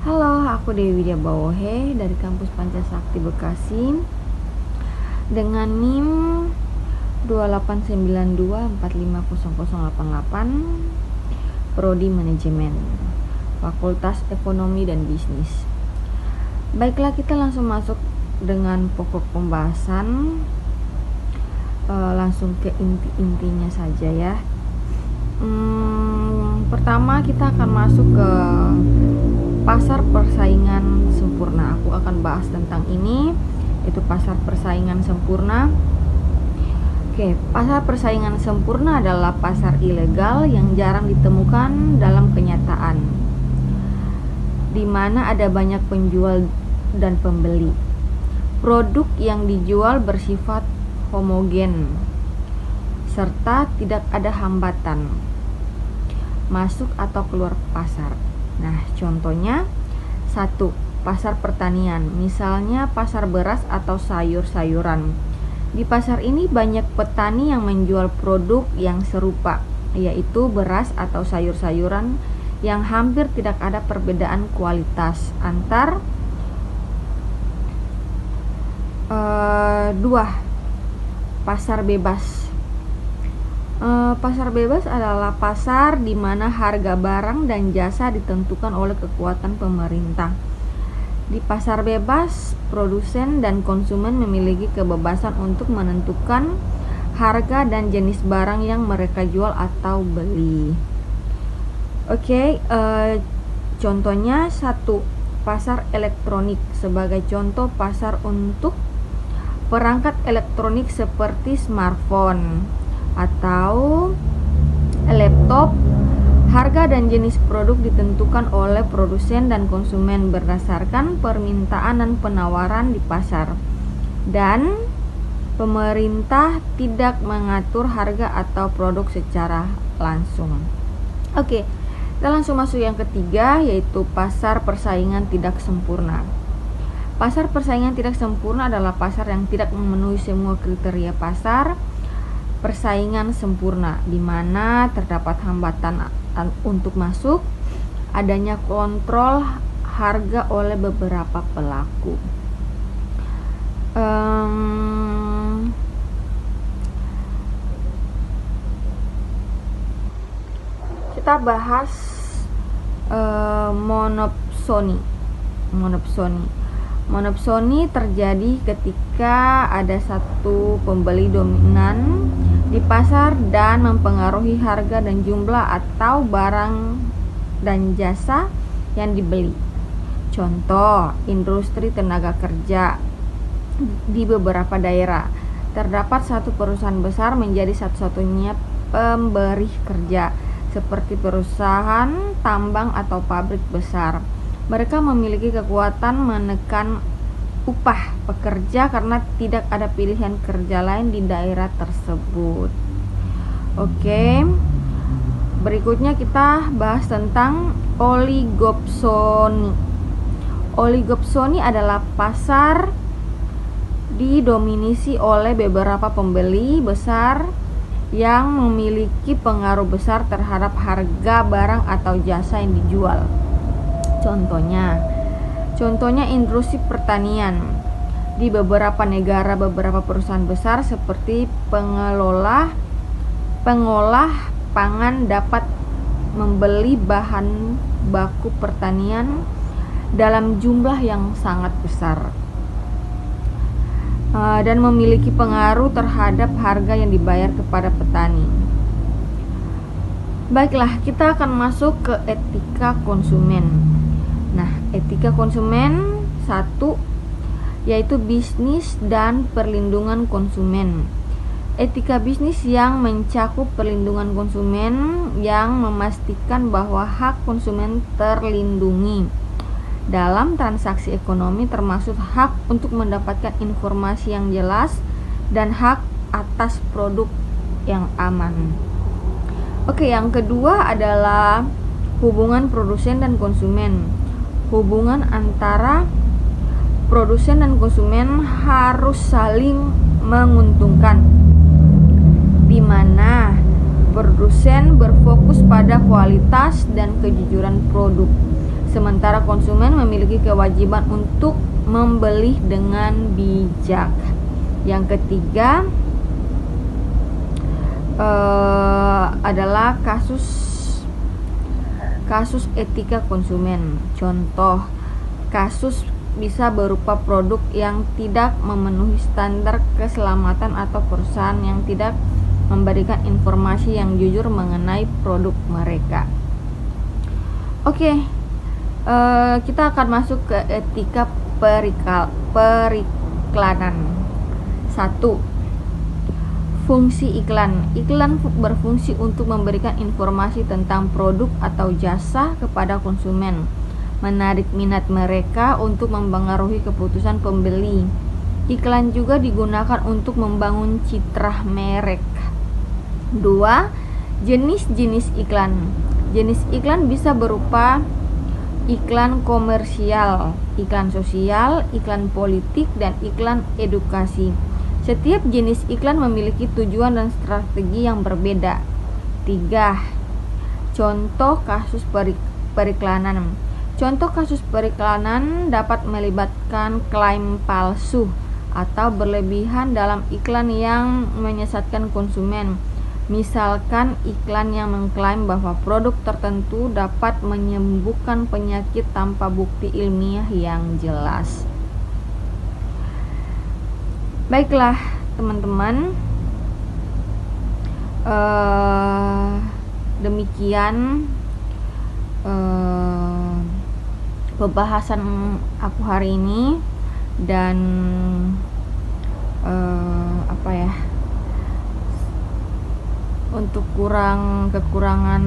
Halo, aku Dewi Widya Bawohe dari kampus Pancasakti Bekasi dengan NIM 2892450088, Prodi Manajemen, Fakultas Ekonomi dan Bisnis. Baiklah, kita langsung masuk dengan pokok pembahasan. Langsung ke inti-intinya saja ya. Pertama kita akan masuk ke pasar persaingan sempurna. Aku akan bahas tentang ini, itu pasar persaingan sempurna. Oke, pasar persaingan sempurna adalah pasar ilegal yang jarang ditemukan dalam kenyataan, di mana ada banyak penjual dan pembeli. Produk yang dijual bersifat homogen serta tidak ada hambatan masuk atau keluar pasar. Nah, contohnya 1. Pasar pertanian, misalnya pasar beras atau sayur-sayuran. Di pasar ini banyak petani yang menjual produk yang serupa, yaitu beras atau sayur-sayuran yang hampir tidak ada perbedaan kualitas antar 2. Pasar bebas. Pasar bebas adalah pasar di mana harga barang dan jasa ditentukan oleh kekuatan pemerintah. Di pasar bebas, produsen dan konsumen memiliki kebebasan untuk menentukan harga dan jenis barang yang mereka jual atau beli. Oke, contohnya 1. Pasar elektronik. Sebagai contoh, pasar untuk perangkat elektronik seperti smartphone atau laptop. Harga dan jenis produk ditentukan oleh produsen dan konsumen berdasarkan permintaan dan penawaran di pasar, dan pemerintah tidak mengatur harga atau produk secara langsung. Oke, kita langsung masuk yang ketiga, yaitu pasar persaingan tidak sempurna. Pasar persaingan tidak sempurna adalah pasar yang tidak memenuhi semua kriteria pasar persaingan sempurna, di mana terdapat hambatan untuk masuk, adanya kontrol harga oleh beberapa pelaku. Kita bahas monopsoni terjadi ketika ada satu pembeli dominan di pasar dan mempengaruhi harga dan jumlah atau barang dan jasa yang dibeli. Contoh, industri tenaga kerja. Di beberapa daerah terdapat satu perusahaan besar menjadi satu-satunya pemberi kerja, seperti perusahaan tambang atau pabrik besar. Mereka memiliki kekuatan menekan upah pekerja karena tidak ada pilihan kerja lain di daerah tersebut. Oke, berikutnya kita bahas tentang oligopsoni. Oligopsoni adalah pasar didominasi oleh beberapa pembeli besar yang memiliki pengaruh besar terhadap harga barang atau jasa yang dijual. Contohnya industri pertanian. Di beberapa negara, beberapa perusahaan besar seperti pengolah pangan dapat membeli bahan baku pertanian dalam jumlah yang sangat besar dan memiliki pengaruh terhadap harga yang dibayar kepada petani. Baiklah, kita akan masuk ke etika konsumen. Nah, etika konsumen 1, yaitu bisnis dan perlindungan konsumen. Etika bisnis yang mencakup perlindungan konsumen yang memastikan bahwa hak konsumen terlindungi dalam transaksi ekonomi, termasuk hak untuk mendapatkan informasi yang jelas dan hak atas produk yang aman. Oke, yang kedua adalah hubungan produsen dan konsumen. Hubungan antara produsen dan konsumen harus saling menguntungkan, di mana produsen berfokus pada kualitas dan kejujuran produk, sementara konsumen memiliki kewajiban untuk membeli dengan bijak. Yang ketiga adalah kasus etika konsumen. Contoh kasus bisa berupa produk yang tidak memenuhi standar keselamatan atau perusahaan yang tidak memberikan informasi yang jujur mengenai produk mereka. Oke, kita akan masuk ke etika periklanan. 1. Fungsi iklan. Iklan berfungsi untuk memberikan informasi tentang produk atau jasa kepada konsumen, menarik minat mereka untuk mempengaruhi keputusan pembeli. Iklan juga digunakan untuk membangun citra merek. 2. Jenis-jenis iklan. Jenis iklan bisa berupa iklan komersial, iklan sosial, iklan politik, dan iklan edukasi. Setiap jenis iklan memiliki tujuan dan strategi yang berbeda. 3. Contoh kasus periklanan. Contoh kasus periklanan dapat melibatkan klaim palsu atau berlebihan dalam iklan yang menyesatkan konsumen. Misalkan iklan yang mengklaim bahwa produk tertentu dapat menyembuhkan penyakit tanpa bukti ilmiah yang jelas. Baiklah teman-teman, demikian pembahasan aku hari ini, dan untuk kekurangan